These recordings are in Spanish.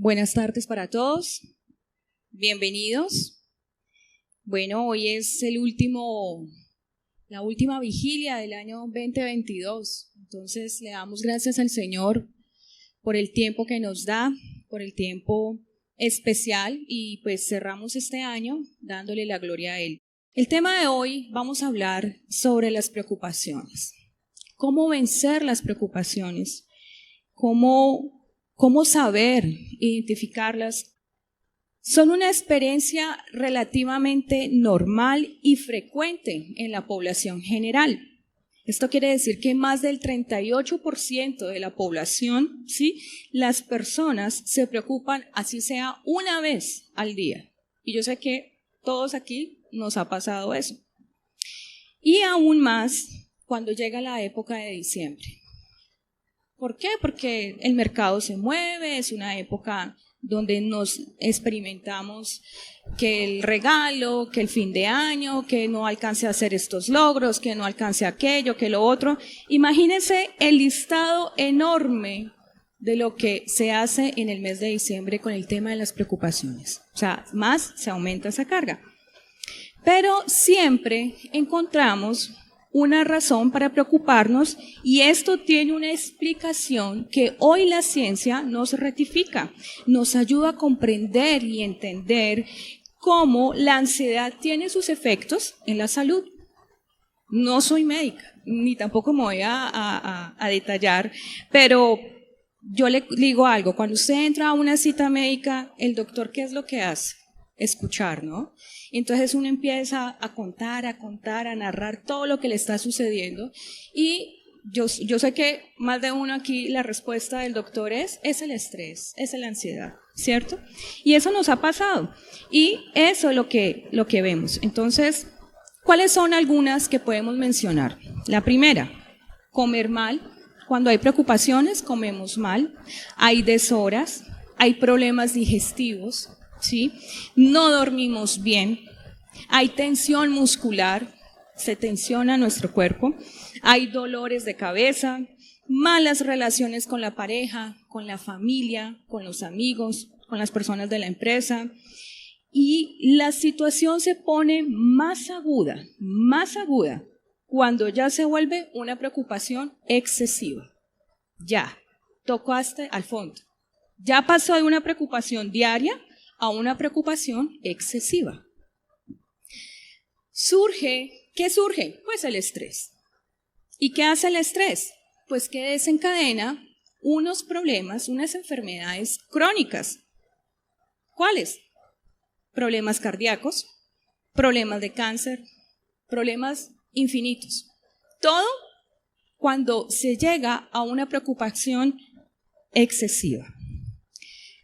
Buenas tardes para todos, bienvenidos. Bueno, hoy es la última vigilia del año 2022, entonces le damos gracias al Señor por el tiempo que nos da, por el tiempo especial y pues cerramos este año dándole la gloria a Él. El tema de hoy vamos a hablar sobre las preocupaciones, cómo vencer las preocupaciones, cómo saber identificarlas. Son una experiencia relativamente normal y frecuente en la población general. Esto quiere decir que más del 38% de la población, ¿sí?, las personas se preocupan así sea una vez al día. Y yo sé que todos aquí nos ha pasado eso. Y aún más cuando llega la época de diciembre. ¿Por qué? Porque el mercado se mueve, es una época donde nos experimentamos que el regalo, que el fin de año, que no alcance a hacer estos logros, que no alcance aquello, que lo otro. Imagínense el listado enorme de lo que se hace en el mes de diciembre con el tema de las preocupaciones. O sea, más se aumenta esa carga. Pero siempre encontramos una razón para preocuparnos y esto tiene una explicación que hoy la ciencia nos ratifica, nos ayuda a comprender y entender cómo la ansiedad tiene sus efectos en la salud. No soy médica, ni tampoco me voy a detallar, pero yo le digo algo, cuando usted entra a una cita médica, el doctor, ¿qué es lo que hace? Escuchar, ¿no? Entonces uno empieza a contar, a narrar todo lo que le está sucediendo y yo sé que más de uno aquí la respuesta del doctor es el estrés, es la ansiedad, ¿cierto? Y eso nos ha pasado y eso es lo que vemos. Entonces, ¿cuáles son algunas que podemos mencionar? La primera, comer mal. Cuando hay preocupaciones, comemos mal. Hay deshoras, hay problemas digestivos, ¿sí? No dormimos bien, hay tensión muscular, se tensiona nuestro cuerpo, hay dolores de cabeza, malas relaciones con la pareja, con la familia, con los amigos, con las personas de la empresa y la situación se pone más aguda cuando ya se vuelve una preocupación excesiva. Ya, tocó hasta al fondo, ya pasó de una preocupación diaria a una preocupación excesiva. ¿Qué surge? Pues el estrés. ¿Y qué hace el estrés? Pues que desencadena unos problemas, unas enfermedades crónicas. ¿Cuáles? Problemas cardíacos, problemas de cáncer, problemas infinitos. Todo cuando se llega a una preocupación excesiva.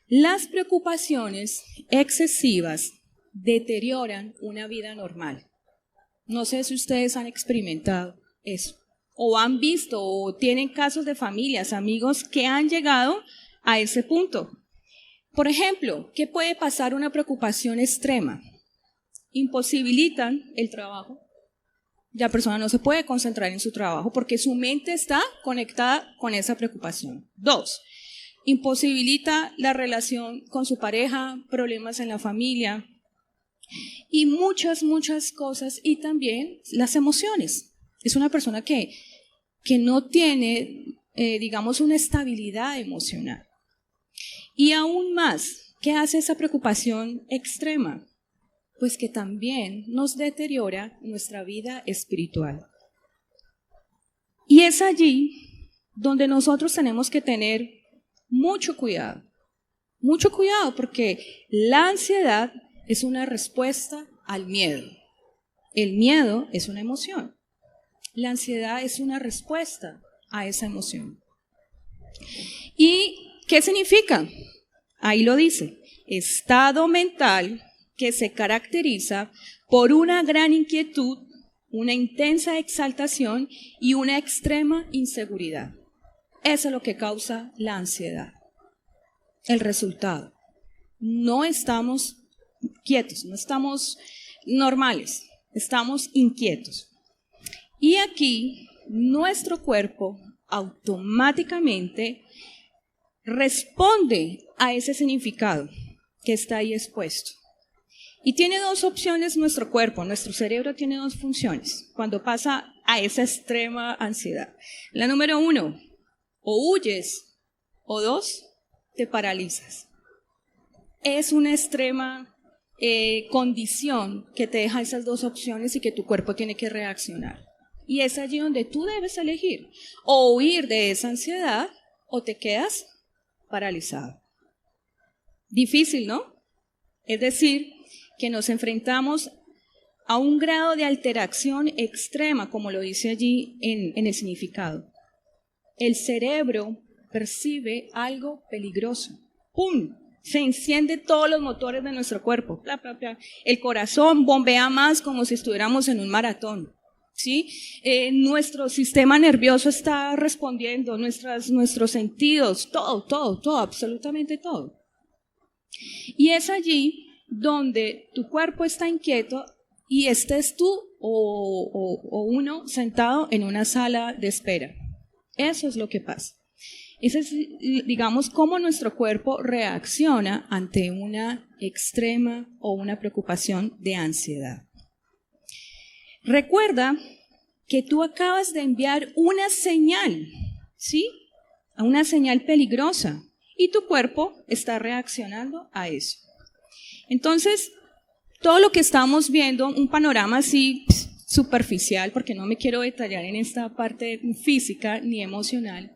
Las preocupaciones excesivas deterioran una vida normal. No sé si ustedes han experimentado eso, o han visto, o tienen casos de familias, amigos que han llegado a ese punto. Por ejemplo, ¿qué puede pasar una preocupación extrema? Imposibilitan el trabajo. La persona no se puede concentrar en su trabajo porque su mente está conectada con esa preocupación. 2. Imposibilita la relación con su pareja, problemas en la familia y muchas cosas y también las emociones. Es una persona que no tiene, digamos, una estabilidad emocional. Y aún más, ¿qué hace esa preocupación extrema? Pues que también nos deteriora nuestra vida espiritual. Y es allí donde nosotros tenemos que tener mucho cuidado porque la ansiedad es una respuesta al miedo. El miedo es una emoción. La ansiedad es una respuesta a esa emoción. ¿Y qué significa? Ahí lo dice, estado mental que se caracteriza por una gran inquietud, una intensa exaltación y una extrema inseguridad. Eso es lo que causa la ansiedad. El resultado, no estamos quietos, no estamos normales, estamos inquietos. Y aquí nuestro cuerpo automáticamente responde a ese significado que está ahí expuesto. Y tiene dos opciones nuestro cuerpo, nuestro cerebro tiene dos funciones cuando pasa a esa extrema ansiedad. La número 1, o huyes, o 2, te paralizas. Es una extrema condición que te deja esas dos opciones y que tu cuerpo tiene que reaccionar. Y es allí donde tú debes elegir, o huir de esa ansiedad, o te quedas paralizado. Difícil, ¿no? Es decir, que nos enfrentamos a un grado de alteración extrema, como lo dice allí en el significado. El cerebro percibe algo peligroso. ¡Pum! Se encienden todos los motores de nuestro cuerpo. Bla, bla, bla. El corazón bombea más como si estuviéramos en un maratón. ¿Sí? Nuestro sistema nervioso está respondiendo, nuestros sentidos, todo, absolutamente todo. Y es allí donde tu cuerpo está inquieto y estés tú o uno sentado en una sala de espera. Eso es lo que pasa. Ese es, digamos, cómo nuestro cuerpo reacciona ante una extrema o una preocupación de ansiedad. Recuerda que tú acabas de enviar una señal, ¿sí? Una señal peligrosa y tu cuerpo está reaccionando a eso. Entonces, todo lo que estamos viendo, un panorama así superficial, porque no me quiero detallar en esta parte física ni emocional,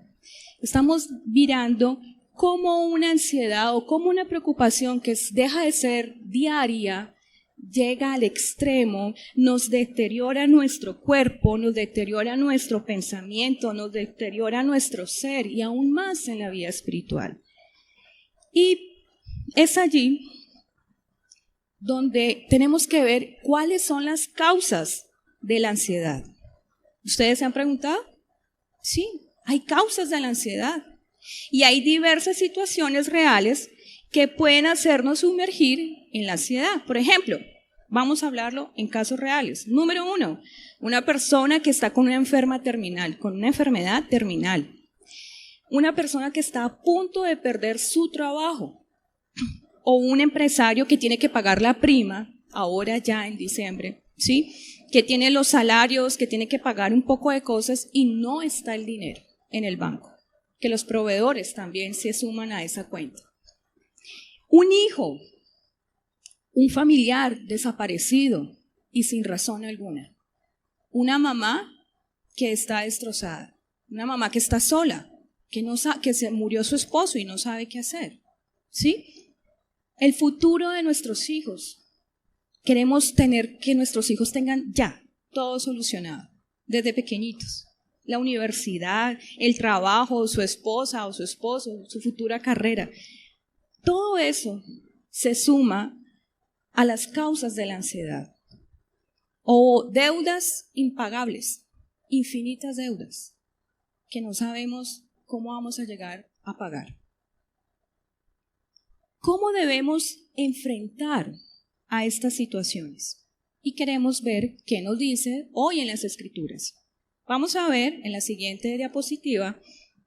estamos mirando cómo una ansiedad o cómo una preocupación que deja de ser diaria, llega al extremo, nos deteriora nuestro cuerpo, nos deteriora nuestro pensamiento, nos deteriora nuestro ser y aún más en la vida espiritual. Y es allí donde tenemos que ver cuáles son las causas de la ansiedad. ¿Ustedes se han preguntado? Sí, hay causas de la ansiedad y hay diversas situaciones reales que pueden hacernos sumergir en la ansiedad. Por ejemplo, vamos a hablarlo en casos reales. Número 1, una persona que está con una enfermedad terminal. Una persona que está a punto de perder su trabajo. O un empresario que tiene que pagar la prima, ahora ya en diciembre, ¿sí? Que tiene los salarios, que tiene que pagar un poco de cosas y no está el dinero en el banco. Que los proveedores también se suman a esa cuenta. Un hijo, un familiar desaparecido y sin razón alguna. Una mamá que está destrozada. Una mamá que está sola, que se murió su esposo y no sabe qué hacer. ¿Sí? El futuro de nuestros hijos. Queremos que nuestros hijos tengan ya todo solucionado, desde pequeñitos. La universidad, el trabajo, su esposa o su esposo, su futura carrera. Todo eso se suma a las causas de la ansiedad. O deudas impagables, infinitas deudas, que no sabemos cómo vamos a llegar a pagar. ¿Cómo debemos enfrentar a estas situaciones? Y queremos ver qué nos dice hoy en las Escrituras. Vamos a ver en la siguiente diapositiva,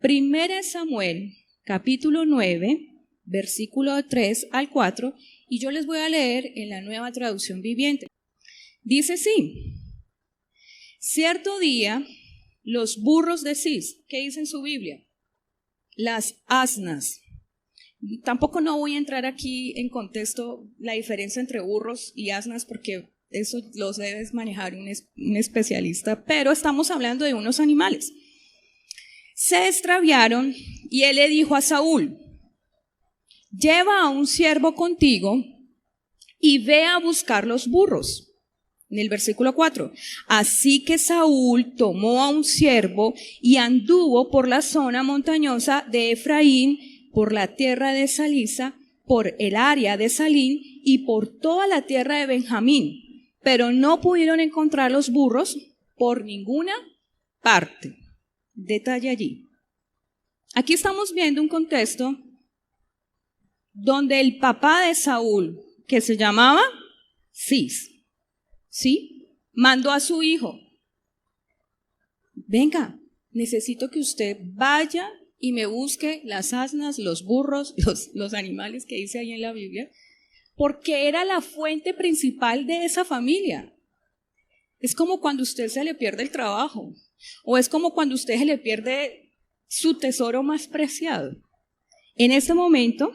1 Samuel, capítulo 9, versículo 3 al 4, y yo les voy a leer en la Nueva Traducción Viviente. Dice así: cierto día, los burros de Cis, ¿qué dice en su Biblia? Las asnas. Tampoco no voy a entrar aquí en contexto la diferencia entre burros y asnas porque eso los debes manejar un especialista, pero estamos hablando de unos animales. Se extraviaron y él le dijo a Saúl: lleva a un siervo contigo y ve a buscar los burros. En el versículo 4, así que Saúl tomó a un siervo y anduvo por la zona montañosa de Efraín, por la tierra de Salisa, por el área de Salín y por toda la tierra de Benjamín, pero no pudieron encontrar los burros por ninguna parte. Detalle allí. Aquí estamos viendo un contexto donde el papá de Saúl, que se llamaba Cis, ¿sí? Mandó a su hijo: venga, necesito que usted vaya y me busque las asnas, los burros, los animales que dice ahí en la Biblia, porque era la fuente principal de esa familia. Es como cuando a usted se le pierde el trabajo, o es como cuando a usted se le pierde su tesoro más preciado. En ese momento,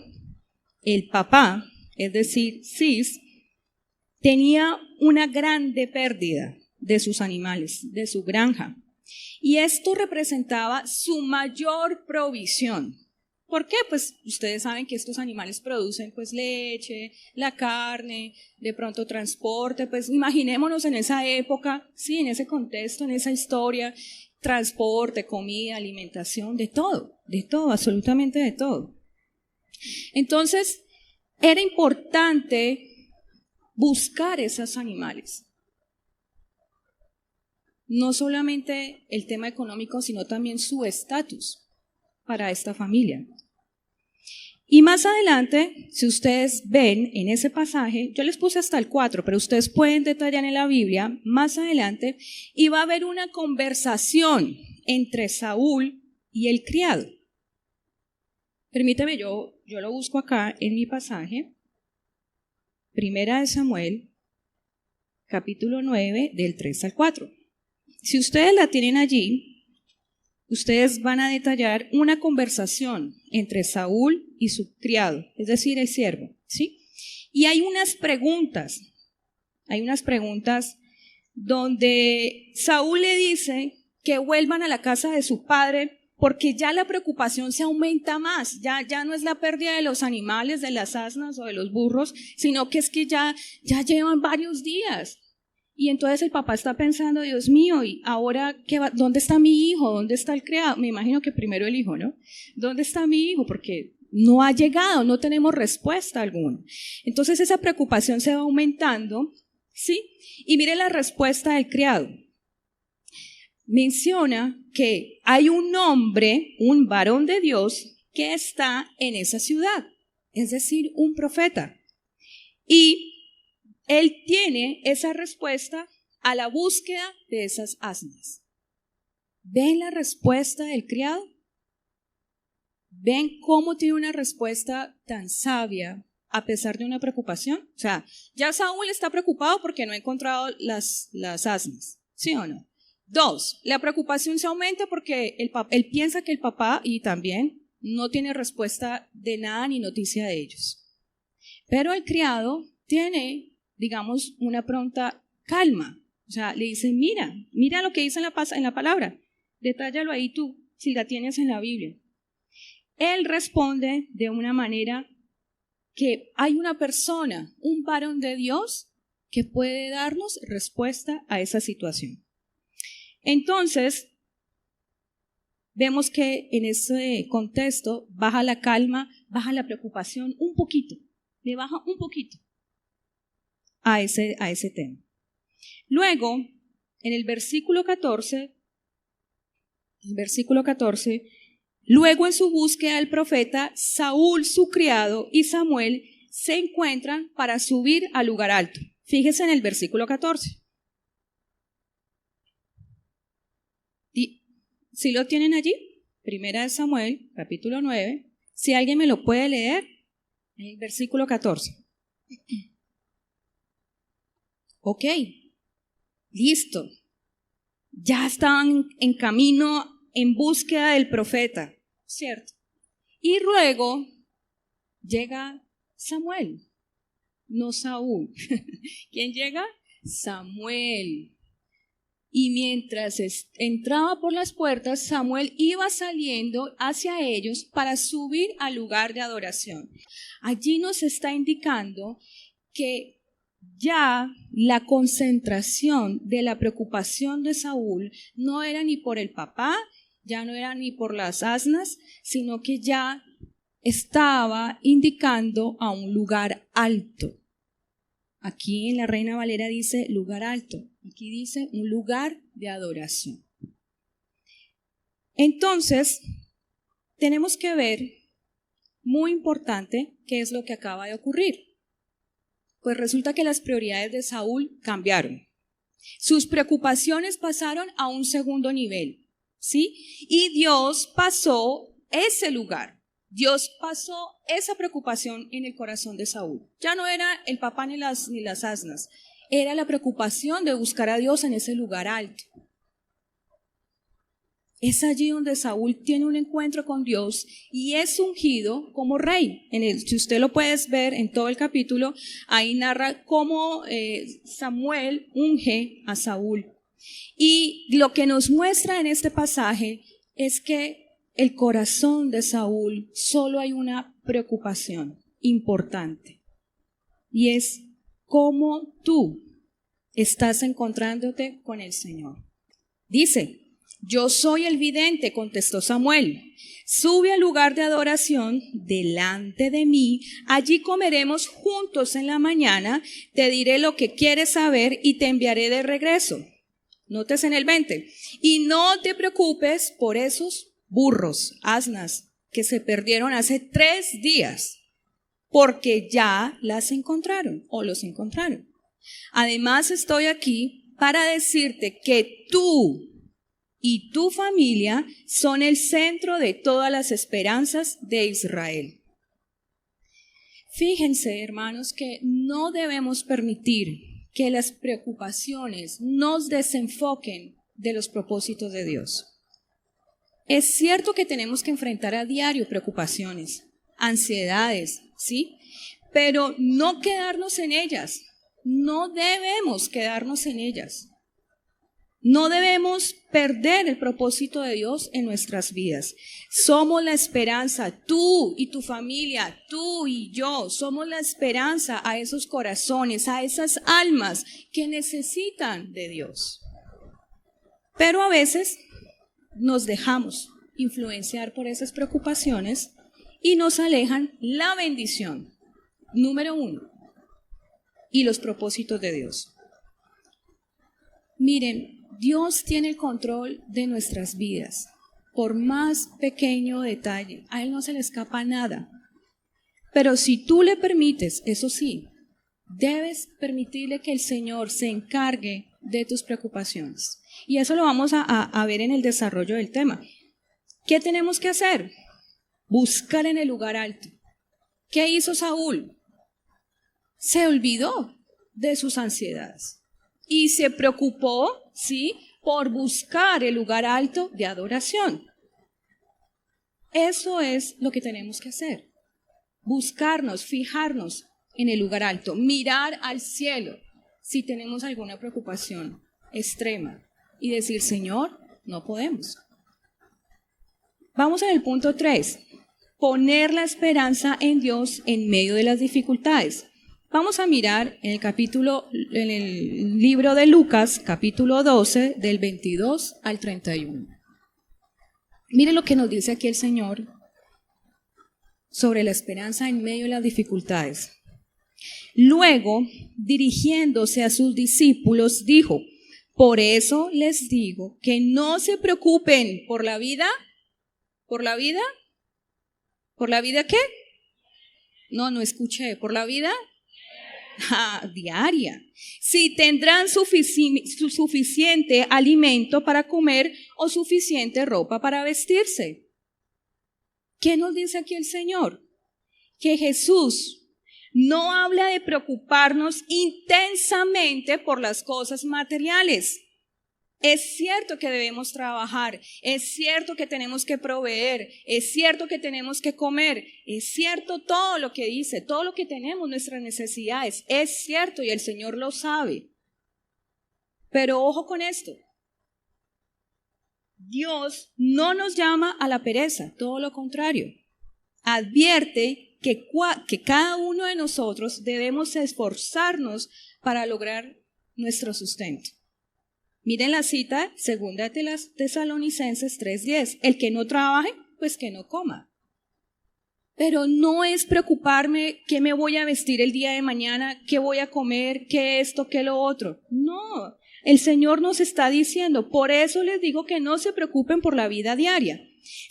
el papá, es decir, Cis, tenía una grande pérdida de sus animales, de su granja. Y esto representaba su mayor provisión. ¿Por qué? Pues ustedes saben que estos animales producen pues leche, la carne, de pronto transporte, pues imaginémonos en esa época, sí, en ese contexto, en esa historia, transporte, comida, alimentación, de todo, absolutamente de todo. Entonces, era importante buscar esos animales. No solamente el tema económico, sino también su estatus para esta familia. Y más adelante, si ustedes ven en ese pasaje, yo les puse hasta el 4, pero ustedes pueden detallar en la Biblia, más adelante, y va a haber una conversación entre Saúl y el criado. Permíteme, yo lo busco acá en mi pasaje, Primera de Samuel, capítulo 9, del 3 al 4. Si ustedes la tienen allí, ustedes van a detallar una conversación entre Saúl y su criado, es decir, el siervo, ¿sí? Y hay unas preguntas donde Saúl le dice que vuelvan a la casa de su padre porque ya la preocupación se aumenta más, ya no es la pérdida de los animales, de las asnas o de los burros, sino que es que ya llevan varios días. Y entonces el papá está pensando, Dios mío, ¿y ahora dónde está mi hijo? ¿Dónde está el criado? Me imagino que primero el hijo, ¿no? ¿Dónde está mi hijo? Porque no ha llegado, no tenemos respuesta alguna. Entonces esa preocupación se va aumentando, ¿sí? Y mire la respuesta del criado. Menciona que hay un hombre, un varón de Dios, que está en esa ciudad, es decir, un profeta. Y él tiene esa respuesta a la búsqueda de esas asnas. ¿Ven la respuesta del criado? ¿Ven cómo tiene una respuesta tan sabia a pesar de una preocupación? O sea, ya Saúl está preocupado porque no ha encontrado las asnas, ¿sí o no? 2, la preocupación se aumenta porque él piensa que el papá y también no tiene respuesta de nada ni noticia de ellos. Pero el criado tiene, digamos, una pronta calma. O sea, le dice, mira lo que dice en la palabra. Detállalo ahí tú, si la tienes en la Biblia. Él responde de una manera que hay una persona, un varón de Dios, que puede darnos respuesta a esa situación. Entonces, vemos que en ese contexto baja la calma, baja la preocupación un poquito, le baja un poquito a ese tema. Luego, en el versículo 14, luego en su búsqueda el profeta, Saúl, su criado, y Samuel se encuentran para subir al lugar alto. Fíjese en el versículo 14. ¿Sí lo tienen allí? Primera de Samuel, capítulo 9. Si alguien me lo puede leer, en el versículo 14. Ok, listo. Ya estaban en camino, en búsqueda del profeta, ¿cierto? Y luego llega Samuel, no Saúl. ¿Quién llega? Samuel. Y mientras entraba por las puertas, Samuel iba saliendo hacia ellos para subir al lugar de adoración. Allí nos está indicando que ya la concentración de la preocupación de Saúl no era ni por el papá, ya no era ni por las asnas, sino que ya estaba indicando a un lugar alto. Aquí en la Reina Valera dice lugar alto, aquí dice un lugar de adoración. Entonces, tenemos que ver, muy importante, qué es lo que acaba de ocurrir. Pues resulta que las prioridades de Saúl cambiaron. Sus preocupaciones pasaron a un segundo nivel, ¿sí? Y Dios pasó ese lugar. Dios pasó esa preocupación en el corazón de Saúl. Ya no era el papá ni las asnas. Era la preocupación de buscar a Dios en ese lugar alto. Es allí donde Saúl tiene un encuentro con Dios y es ungido como rey. Si usted lo puede ver en todo el capítulo, ahí narra cómo Samuel unge a Saúl. Y lo que nos muestra en este pasaje es que el corazón de Saúl solo hay una preocupación importante. Y es cómo tú estás encontrándote con el Señor. Dice: yo soy el vidente, contestó Samuel. Sube al lugar de adoración delante de mí. Allí comeremos juntos en la mañana. Te diré lo que quieres saber y te enviaré de regreso. Nótese en el 20. Y no te preocupes por esos burros, asnas, que se perdieron hace 3 días, porque ya las encontraron o los encontraron. Además estoy aquí para decirte que tú y tu familia son el centro de todas las esperanzas de Israel. Fíjense, hermanos, que no debemos permitir que las preocupaciones nos desenfoquen de los propósitos de Dios. Es cierto que tenemos que enfrentar a diario preocupaciones, ansiedades, ¿sí? Pero no quedarnos en ellas. No debemos quedarnos en ellas. No debemos perder el propósito de Dios en nuestras vidas. Somos la esperanza, tú y tu familia, tú y yo, somos la esperanza a esos corazones, a esas almas que necesitan de Dios. Pero a veces nos dejamos influenciar por esas preocupaciones y nos alejan la bendición, número 1, y los propósitos de Dios. Miren, Dios tiene el control de nuestras vidas, por más pequeño detalle. A Él no se le escapa nada. Pero si tú le permites, eso sí, debes permitirle que el Señor se encargue de tus preocupaciones. Y eso lo vamos a ver en el desarrollo del tema. ¿Qué tenemos que hacer? Buscar en el lugar alto. ¿Qué hizo Saúl? Se olvidó de sus ansiedades. Y se preocupó, ¿sí?, por buscar el lugar alto de adoración. Eso es lo que tenemos que hacer. Buscarnos, fijarnos en el lugar alto, mirar al cielo si tenemos alguna preocupación extrema y decir: Señor, no podemos. Vamos al punto 3. Poner la esperanza en Dios en medio de las dificultades. Vamos a mirar en el libro de Lucas, capítulo 12, del 22 al 31. Mire lo que nos dice aquí el Señor sobre la esperanza en medio de las dificultades. Luego, dirigiéndose a sus discípulos, dijo: por eso les digo que no se preocupen por la vida. ¿Por la vida? ¿Por la vida qué? No escuché. ¿Por la vida? Diaria. Si tendrán suficiente alimento para comer o suficiente ropa para vestirse. ¿Qué nos dice aquí el Señor? Que Jesús no habla de preocuparnos intensamente por las cosas materiales. Es cierto que debemos trabajar, es cierto que tenemos que proveer, es cierto que tenemos que comer, es cierto todo lo que dice, todo lo que tenemos, nuestras necesidades, es cierto y el Señor lo sabe. Pero ojo con esto, Dios no nos llama a la pereza, todo lo contrario. Advierte que cada uno de nosotros debemos esforzarnos para lograr nuestro sustento. Miren la cita, 2 Tesalonicenses 3:10. El que no trabaje, pues que no coma. Pero no es preocuparme qué me voy a vestir el día de mañana, qué voy a comer, qué esto, qué lo otro. No, el Señor nos está diciendo, por eso les digo que no se preocupen por la vida diaria.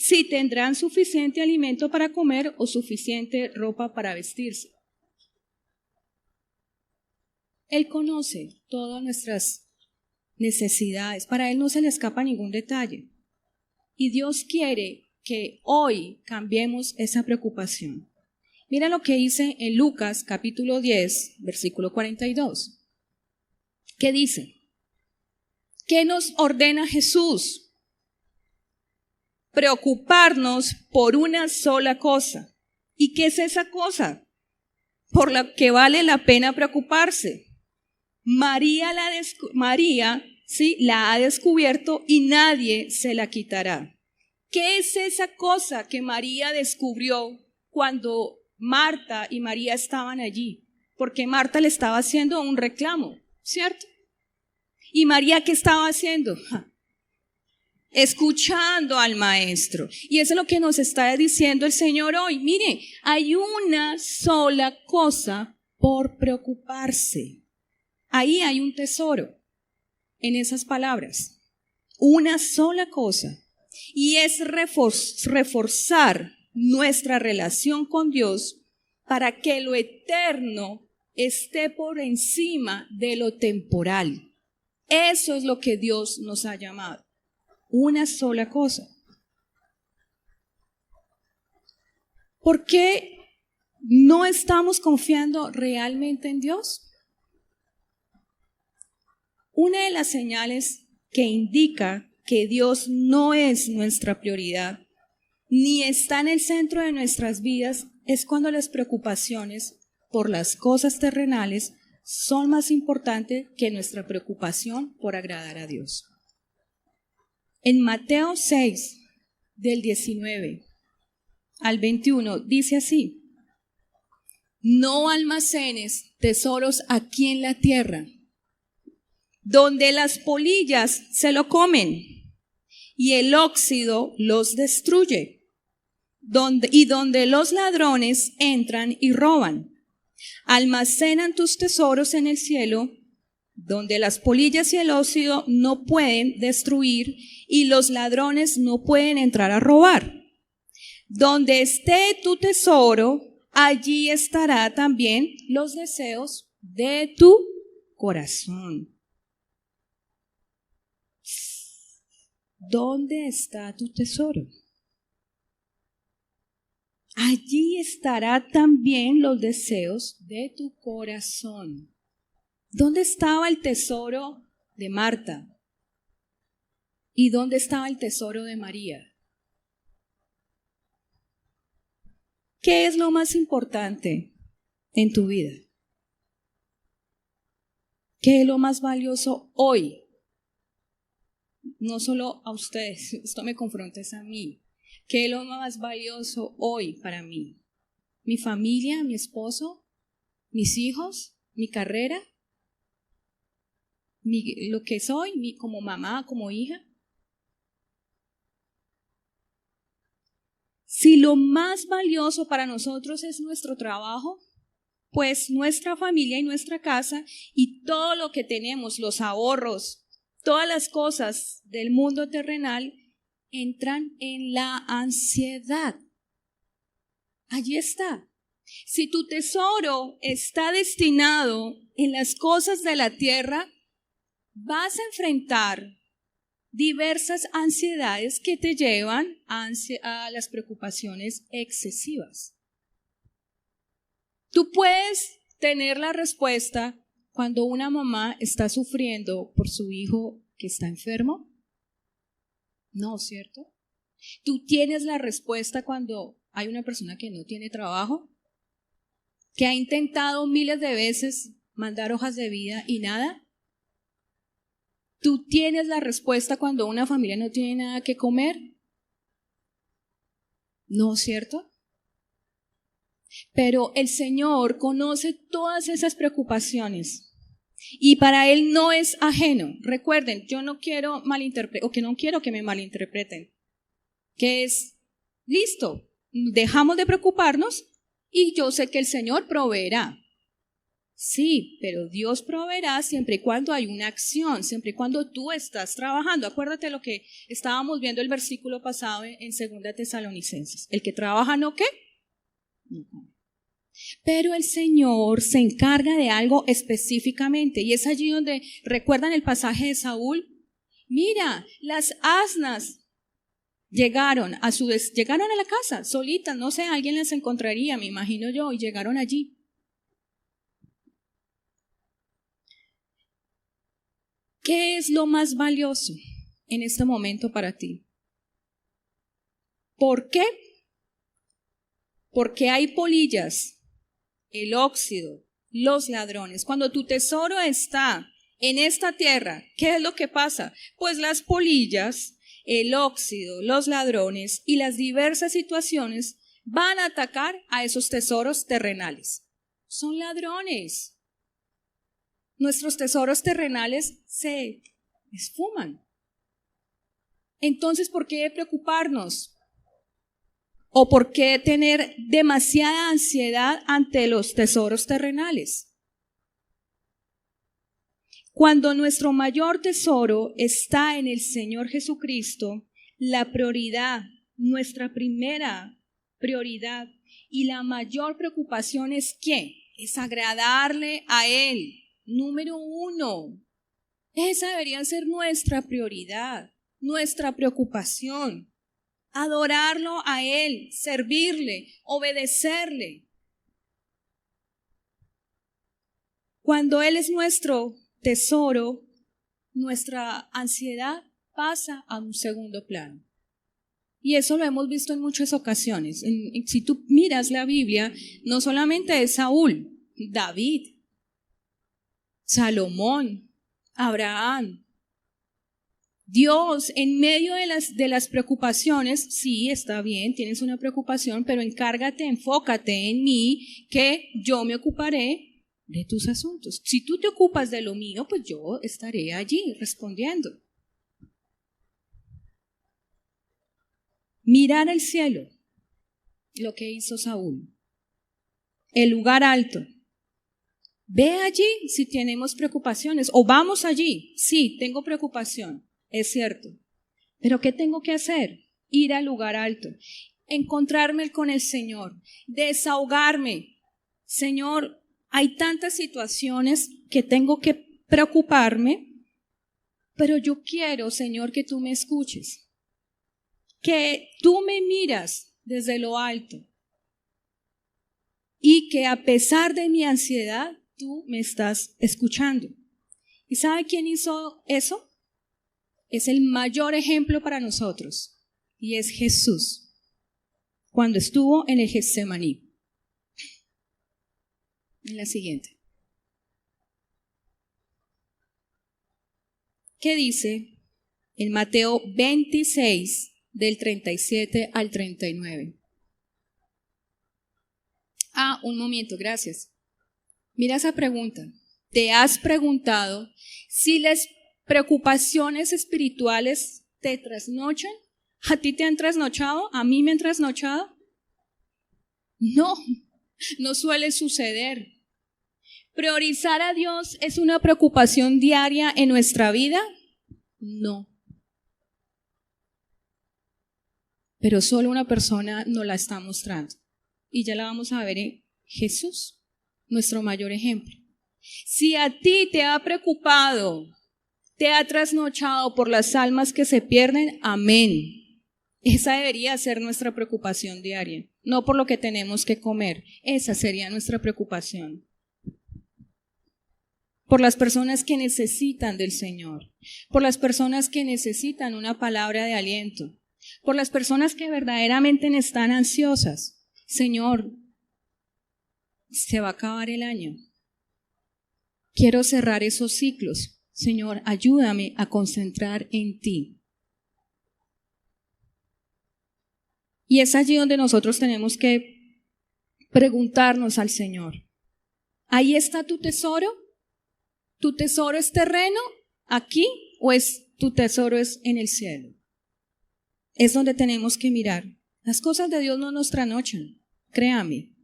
Si tendrán suficiente alimento para comer o suficiente ropa para vestirse. Él conoce todas nuestras necesidades, para Él no se le escapa ningún detalle. Y Dios quiere que hoy cambiemos esa preocupación. Mira lo que dice en Lucas capítulo 10, versículo 42. ¿Qué dice? ¿Qué nos ordena Jesús? Preocuparnos por una sola cosa. ¿Y qué es esa cosa por la que vale la pena preocuparse? María la ha descubierto y nadie se la quitará. ¿Qué es esa cosa que María descubrió cuando Marta y María estaban allí? Porque Marta le estaba haciendo un reclamo, ¿cierto? ¿Y María qué estaba haciendo? Escuchando al maestro. Y eso es lo que nos está diciendo el Señor hoy. Mire, hay una sola cosa por preocuparse. Ahí hay un tesoro en esas palabras. Una sola cosa. Y es reforzar nuestra relación con Dios para que lo eterno esté por encima de lo temporal. Eso es lo que Dios nos ha llamado. Una sola cosa. ¿Por qué no estamos confiando realmente en Dios? Una de las señales que indica que Dios no es nuestra prioridad, ni está en el centro de nuestras vidas, es cuando las preocupaciones por las cosas terrenales son más importantes que nuestra preocupación por agradar a Dios. En Mateo 6, del 19 al 21, dice así: no almacenes tesoros aquí en la tierra, donde las polillas se lo comen y el óxido los destruye, donde los ladrones entran y roban. Almacenan tus tesoros en el cielo, donde las polillas y el óxido no pueden destruir y los ladrones no pueden entrar a robar. Donde esté tu tesoro, allí estará también los deseos de tu corazón. ¿Dónde está tu tesoro? Allí estará también los deseos de tu corazón. ¿Dónde estaba el tesoro de Marta? ¿Y dónde estaba el tesoro de María? ¿Qué es lo más importante en tu vida? ¿Qué es lo más valioso hoy? No solo a ustedes, esto me confronta es a mí. ¿Qué es lo más valioso hoy para mí? ¿Mi familia, mi esposo, mis hijos, mi carrera? ¿Lo que soy, como mamá, como hija? Si lo más valioso para nosotros es nuestro trabajo, pues nuestra familia y nuestra casa y todo lo que tenemos, los ahorros, todas las cosas del mundo terrenal, entran en la ansiedad. Allí está. Si tu tesoro está destinado en las cosas de la tierra, vas a enfrentar diversas ansiedades que te llevan a las preocupaciones excesivas. Tú puedes tener la respuesta cuando una mamá está sufriendo por su hijo que está enfermo. No, ¿cierto? Tú tienes la respuesta cuando hay una persona que no tiene trabajo, que ha intentado miles de veces mandar hojas de vida y nada. Tú tienes la respuesta cuando una familia no tiene nada que comer. No, ¿cierto? Pero el Señor conoce todas esas preocupaciones y para Él no es ajeno. Recuerden, yo no quiero no quiero que me malinterpreten, que es, listo, dejamos de preocuparnos y yo sé que el Señor proveerá. Sí, pero Dios proveerá siempre y cuando hay una acción, siempre y cuando tú estás trabajando. Acuérdate lo que estábamos viendo el versículo pasado en 2 Tesalonicenses. El que trabaja, ¿no qué? Pero el Señor se encarga de algo específicamente y es allí donde, ¿recuerdan el pasaje de Saúl? Mira, las asnas Llegaron llegaron a la casa, solitas, no sé, alguien las encontraría, me imagino yo, y llegaron allí. ¿Qué es lo más valioso en este momento para ti? ¿Por qué? Porque hay polillas, el óxido, los ladrones. Cuando tu tesoro está en esta tierra, ¿qué es lo que pasa? Pues las polillas, el óxido, los ladrones y las diversas situaciones van a atacar a esos tesoros terrenales. Son ladrones. Nuestros tesoros terrenales se esfuman. Entonces, ¿por qué preocuparnos? ¿O por qué tener demasiada ansiedad ante los tesoros terrenales? Cuando nuestro mayor tesoro está en el Señor Jesucristo, la prioridad, nuestra primera prioridad y la mayor preocupación es ¿qué? Es agradarle a Él. Número 1. Esa debería ser nuestra prioridad, nuestra preocupación. Adorarlo a Él, servirle, obedecerle. Cuando Él es nuestro tesoro, nuestra ansiedad pasa a un segundo plano. Y eso lo hemos visto en muchas ocasiones. Si tú miras la Biblia, no solamente es Saúl, David, Salomón, Abraham. Dios, en medio de las preocupaciones, sí, está bien, tienes una preocupación, pero encárgate, enfócate en mí, que yo me ocuparé de tus asuntos. Si tú te ocupas de lo mío, pues yo estaré allí respondiendo. Mirar al cielo, lo que hizo Saúl. El lugar alto. Ve allí si tenemos preocupaciones, o vamos allí. Sí, tengo preocupación, es cierto. Pero ¿qué tengo que hacer? Ir al lugar alto, encontrarme con el Señor, desahogarme. Señor, hay tantas situaciones que tengo que preocuparme, pero yo quiero, Señor, que tú me escuches, que tú me miras desde lo alto y que a pesar de mi ansiedad, tú me estás escuchando. ¿Y sabe quién hizo eso? Es el mayor ejemplo para nosotros, y es Jesús, cuando estuvo en el Getsemaní. En la siguiente. ¿Qué dice en Mateo 26, del 37 al 39? Un momento, gracias. Mira esa pregunta. ¿Te has preguntado si las preocupaciones espirituales te trasnochan? ¿A ti te han trasnochado? ¿A mí me han trasnochado? No, no suele suceder. ¿Priorizar a Dios es una preocupación diaria en nuestra vida? No. Pero solo una persona nos la está mostrando. Y ya la vamos a ver en Jesús, nuestro mayor ejemplo. Si a ti te ha preocupado, te ha trasnochado por las almas que se pierden, amén. Esa debería ser nuestra preocupación diaria, no por lo que tenemos que comer. Esa sería nuestra preocupación. Por las personas que necesitan del Señor, por las personas que necesitan una palabra de aliento, por las personas que verdaderamente están ansiosas. Señor, se va a acabar el año. Quiero cerrar esos ciclos. Señor, ayúdame a concentrar en ti. Y es allí donde nosotros tenemos que preguntarnos al Señor. ¿Ahí está tu tesoro? ¿Tu tesoro es terreno aquí o tu tesoro es en el cielo? Es donde tenemos que mirar. Las cosas de Dios no nos trasnochan, créame.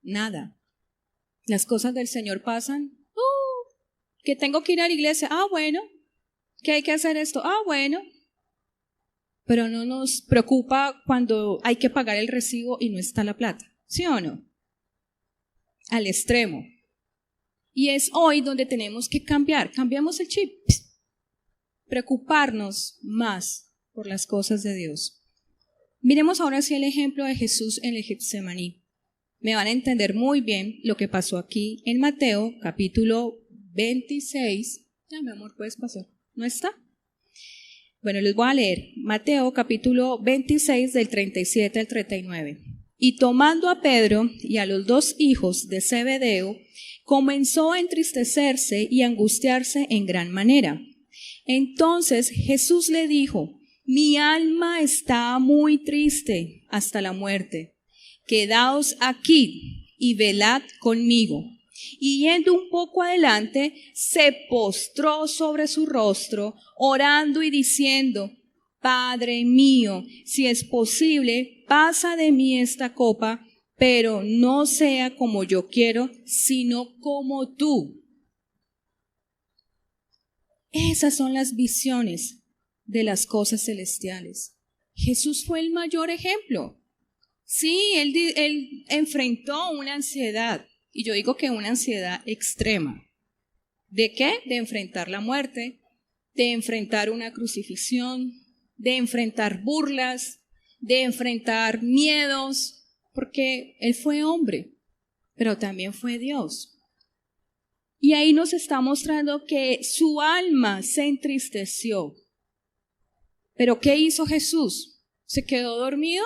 Nada. Las cosas del Señor pasan. Que tengo que ir a la iglesia. Bueno. Que hay que hacer esto. Bueno. Pero no nos preocupa cuando hay que pagar el recibo y no está la plata. ¿Sí o no? Al extremo. Y es hoy donde tenemos que cambiar. Cambiamos el chip. Preocuparnos más por las cosas de Dios. Miremos ahora sí el ejemplo de Jesús en el Getsemaní. Me van a entender muy bien lo que pasó aquí en Mateo, capítulo 26. Ya, mi amor, puedes pasar. ¿No está? Bueno, les voy a leer. Mateo, capítulo 26, del 37 al 39. Y tomando a Pedro y a los 2 hijos de Zebedeo, comenzó a entristecerse y angustiarse en gran manera. Entonces Jesús le dijo: mi alma está muy triste hasta la muerte. Quedaos aquí y velad conmigo. Y yendo un poco adelante, se postró sobre su rostro, orando y diciendo: Padre mío, si es posible, pasa de mí esta copa, pero no sea como yo quiero, sino como tú. Esas son las visiones de las cosas celestiales. Jesús fue el mayor ejemplo. Sí, él enfrentó una ansiedad, y yo digo que una ansiedad extrema. ¿De qué? De enfrentar la muerte, de enfrentar una crucifixión, de enfrentar burlas, de enfrentar miedos, porque él fue hombre, pero también fue Dios. Y ahí nos está mostrando que su alma se entristeció. ¿Pero qué hizo Jesús? ¿Se quedó dormido?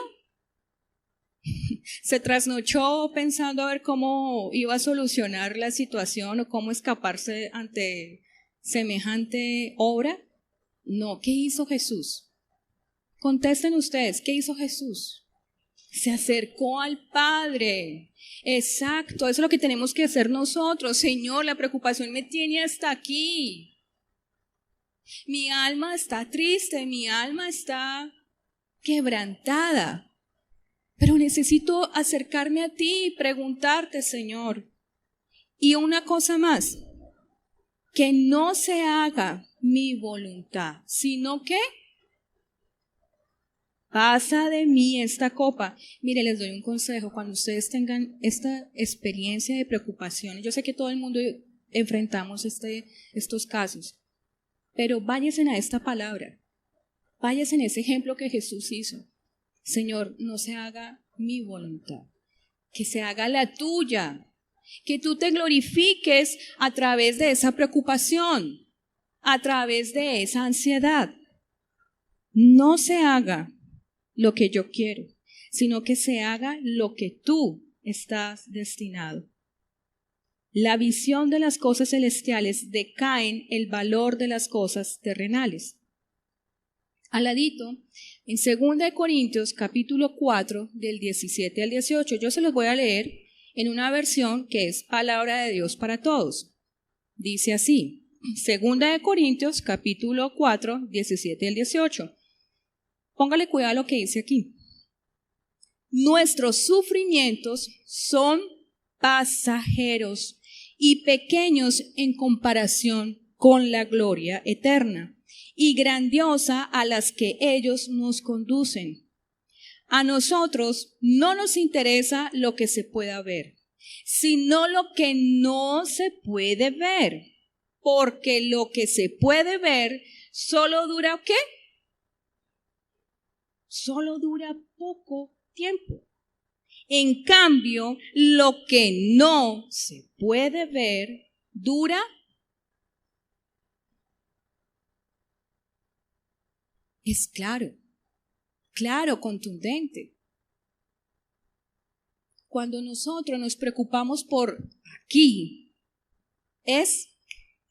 ¿Se trasnochó pensando a ver cómo iba a solucionar la situación o cómo escaparse ante semejante obra? No, ¿qué hizo Jesús? Contesten ustedes, ¿qué hizo Jesús? Se acercó al Padre. Exacto, eso es lo que tenemos que hacer nosotros. Señor, la preocupación me tiene hasta aquí. Mi alma está triste, mi alma está quebrantada. Pero necesito acercarme a ti y preguntarte, Señor. Y una cosa más, que no se haga mi voluntad, sino que pasa de mí esta copa. Mire, les doy un consejo. Cuando ustedes tengan esta experiencia de preocupación, yo sé que todo el mundo enfrentamos estos casos, pero váyanse a esta palabra, váyanse en ese ejemplo que Jesús hizo. Señor, no se haga mi voluntad, que se haga la tuya, que tú te glorifiques a través de esa preocupación, a través de esa ansiedad. No se haga lo que yo quiero, sino que se haga lo que tú estás destinado. La visión de las cosas celestiales decaen el valor de las cosas terrenales. Al ladito, en 2 Corintios capítulo 4 del 17 al 18, yo se los voy a leer en una versión que es Palabra de Dios para Todos. Dice así, 2 Corintios capítulo 4, 17 al 18. Póngale cuidado a lo que dice aquí. Nuestros sufrimientos son pasajeros y pequeños en comparación con la gloria eterna y grandiosa a las que ellos nos conducen. A nosotros no nos interesa lo que se pueda ver, sino lo que no se puede ver, porque lo que se puede ver solo dura ¿qué? Solo dura poco tiempo. En cambio, lo que no se puede ver dura es claro, contundente. Cuando nosotros nos preocupamos por aquí, es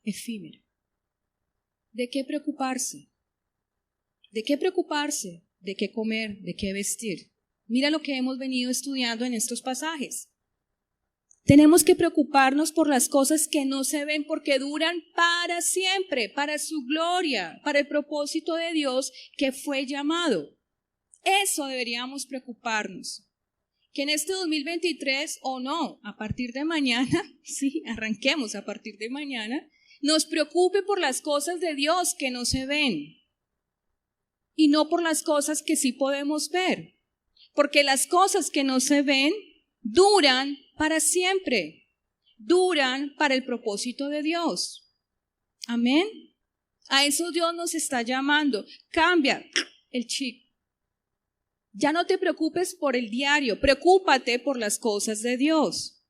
efímero. ¿De qué preocuparse? ¿De qué preocuparse? ¿De qué comer? ¿De qué vestir? Mira lo que hemos venido estudiando en estos pasajes. Tenemos que preocuparnos por las cosas que no se ven porque duran para siempre, para su gloria, para el propósito de Dios que fue llamado. Eso deberíamos preocuparnos. Que en este 2023 o no, a partir de mañana, sí, arranquemos a partir de mañana, nos preocupe por las cosas de Dios que no se ven y no por las cosas que sí podemos ver. Porque las cosas que no se ven duran para siempre, duran para el propósito de Dios. Amén. A eso Dios nos está llamando. Cambia el chip. Ya no te preocupes por el diario, preocúpate por las cosas de Dios.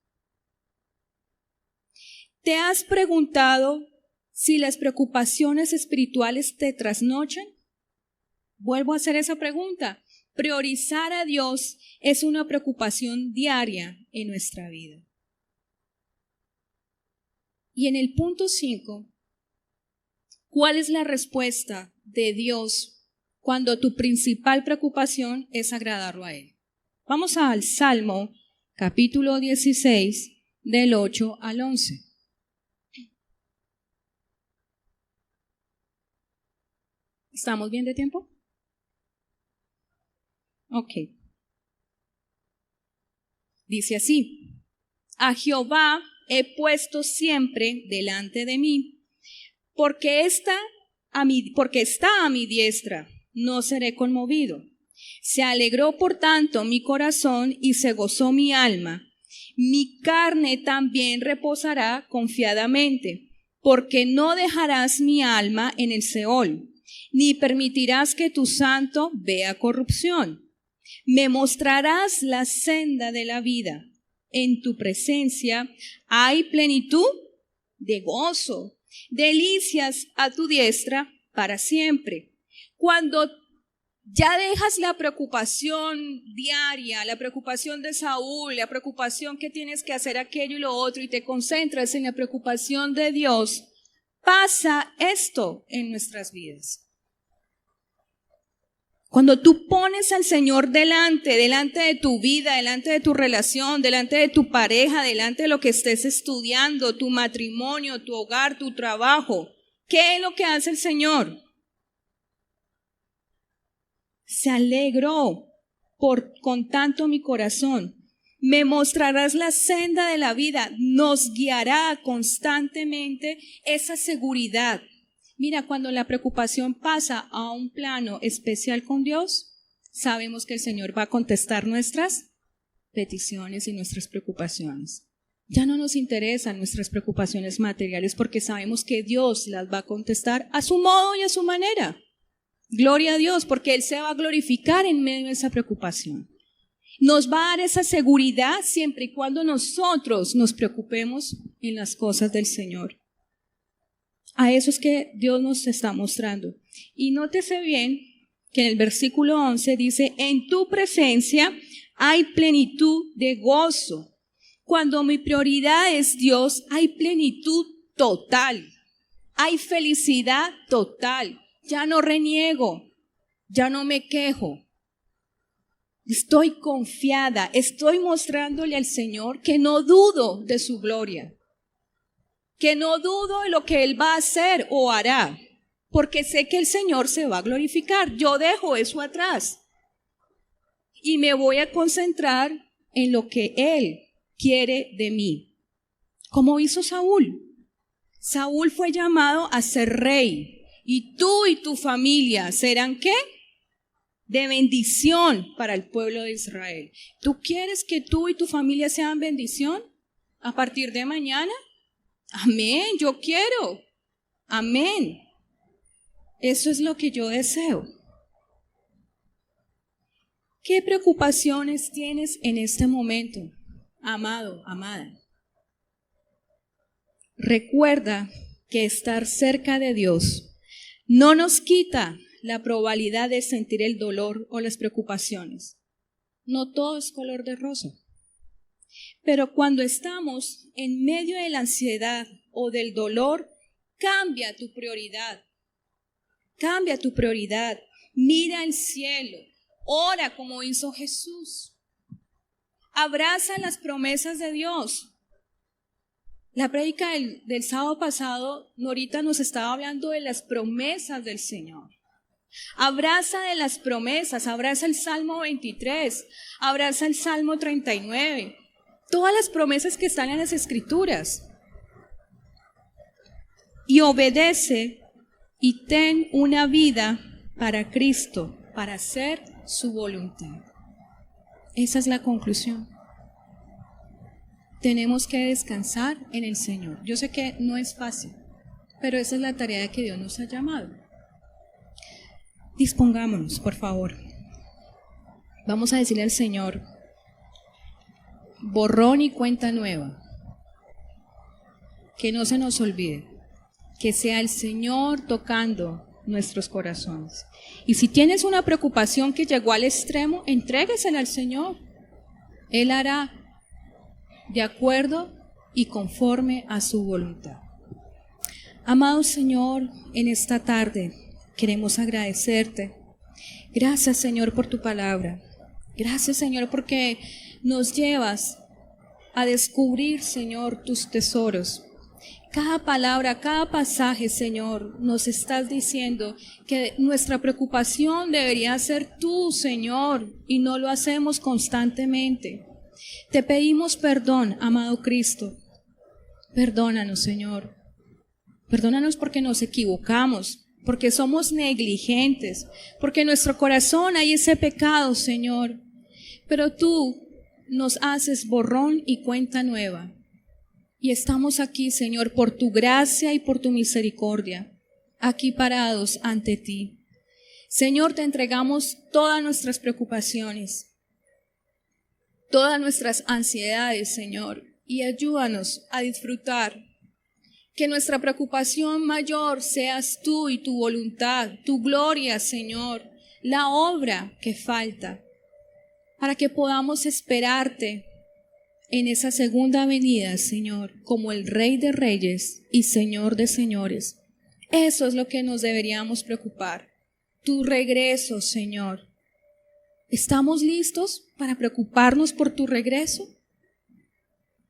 ¿Te has preguntado si las preocupaciones espirituales te trasnochan? Vuelvo a hacer esa pregunta. Priorizar a Dios es una preocupación diaria en nuestra vida. Y en el punto 5, ¿cuál es la respuesta de Dios cuando tu principal preocupación es agradarlo a Él? Vamos al Salmo, capítulo 16, del 8 al 11. ¿Estamos bien de tiempo? Ok. Dice así: a Jehová he puesto siempre delante de mí, porque está a mi diestra, no seré conmovido. Se alegró por tanto mi corazón y se gozó mi alma. Mi carne también reposará confiadamente, porque no dejarás mi alma en el Seol, ni permitirás que tu santo vea corrupción. Me mostrarás la senda de la vida. En tu presencia hay plenitud de gozo, delicias a tu diestra para siempre. Cuando ya dejas la preocupación diaria, la preocupación de Saúl, la preocupación que tienes que hacer aquello y lo otro, y te concentras en la preocupación de Dios, pasa esto en nuestras vidas. Cuando tú pones al Señor delante de tu vida, delante de tu relación, delante de tu pareja, delante de lo que estés estudiando, tu matrimonio, tu hogar, tu trabajo, ¿qué es lo que hace el Señor? Se alegró con tanto mi corazón. Me mostrarás la senda de la vida, nos guiará constantemente esa seguridad. Mira, cuando la preocupación pasa a un plano especial con Dios, sabemos que el Señor va a contestar nuestras peticiones y nuestras preocupaciones. Ya no nos interesan nuestras preocupaciones materiales porque sabemos que Dios las va a contestar a su modo y a su manera. Gloria a Dios, porque Él se va a glorificar en medio de esa preocupación. Nos va a dar esa seguridad siempre y cuando nosotros nos preocupemos en las cosas del Señor. A eso es que Dios nos está mostrando. Y nótese bien que en el versículo 11 dice: en tu presencia hay plenitud de gozo. Cuando mi prioridad es Dios, hay plenitud total. Hay felicidad total. Ya no reniego, ya no me quejo. Estoy confiada, estoy mostrándole al Señor que no dudo de su gloria, que no dudo de lo que Él va a hacer o hará, porque sé que el Señor se va a glorificar. Yo dejo eso atrás y me voy a concentrar en lo que Él quiere de mí. Como hizo Saúl. Saúl fue llamado a ser rey. Y tú y tu familia serán ¿qué? De bendición para el pueblo de Israel. ¿Tú quieres que tú y tu familia sean bendición a partir de mañana? Amén, yo quiero. Amén. Eso es lo que yo deseo. ¿Qué preocupaciones tienes en este momento, amado, amada? Recuerda que estar cerca de Dios no nos quita la probabilidad de sentir el dolor o las preocupaciones. No todo es color de rosa. Pero cuando estamos en medio de la ansiedad o del dolor, cambia tu prioridad. Cambia tu prioridad. Mira al cielo. Ora como hizo Jesús. Abraza las promesas de Dios. La prédica del sábado pasado, Norita nos estaba hablando de las promesas del Señor. Abraza de las promesas, abraza el Salmo 23, abraza el Salmo 39, todas las promesas que están en las Escrituras. Y obedece y ten una vida para Cristo, para hacer su voluntad. Esa es la conclusión. Tenemos que descansar en el Señor. Yo sé que no es fácil, pero esa es la tarea que Dios nos ha llamado. Dispongámonos, por favor. Vamos a decirle al Señor, borrón y cuenta nueva. Que no se nos olvide, que sea el Señor tocando nuestros corazones. Y si tienes una preocupación que llegó al extremo, entréguesela al Señor. Él hará de acuerdo y conforme a su voluntad. Amado Señor, en esta tarde queremos agradecerte. Gracias, Señor, por tu palabra. Gracias, Señor, porque nos llevas a descubrir, Señor, tus tesoros. Cada palabra, cada pasaje, Señor, nos estás diciendo que nuestra preocupación debería ser tú, Señor, y no lo hacemos constantemente. Te pedimos perdón, amado Cristo. Perdónanos, Señor. Perdónanos porque nos equivocamos, porque somos negligentes, porque en nuestro corazón hay ese pecado, Señor. Pero tú nos haces borrón y cuenta nueva. Y estamos aquí, Señor, por tu gracia y por tu misericordia, aquí parados ante ti. Señor, te entregamos todas nuestras preocupaciones, todas nuestras ansiedades, Señor, y ayúdanos a disfrutar. Que nuestra preocupación mayor seas tú y tu voluntad, tu gloria, Señor, la obra que falta, para que podamos esperarte en esa segunda venida, Señor, como el Rey de Reyes y Señor de Señores. Eso es lo que nos deberíamos preocupar. Tu regreso, Señor. ¿Estamos listos para preocuparnos por tu regreso?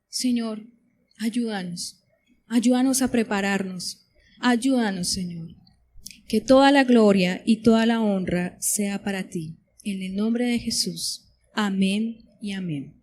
Señor, ayúdanos. Ayúdanos a prepararnos. Ayúdanos, Señor. Que toda la gloria y toda la honra sea para ti. En el nombre de Jesús. Amén y amén.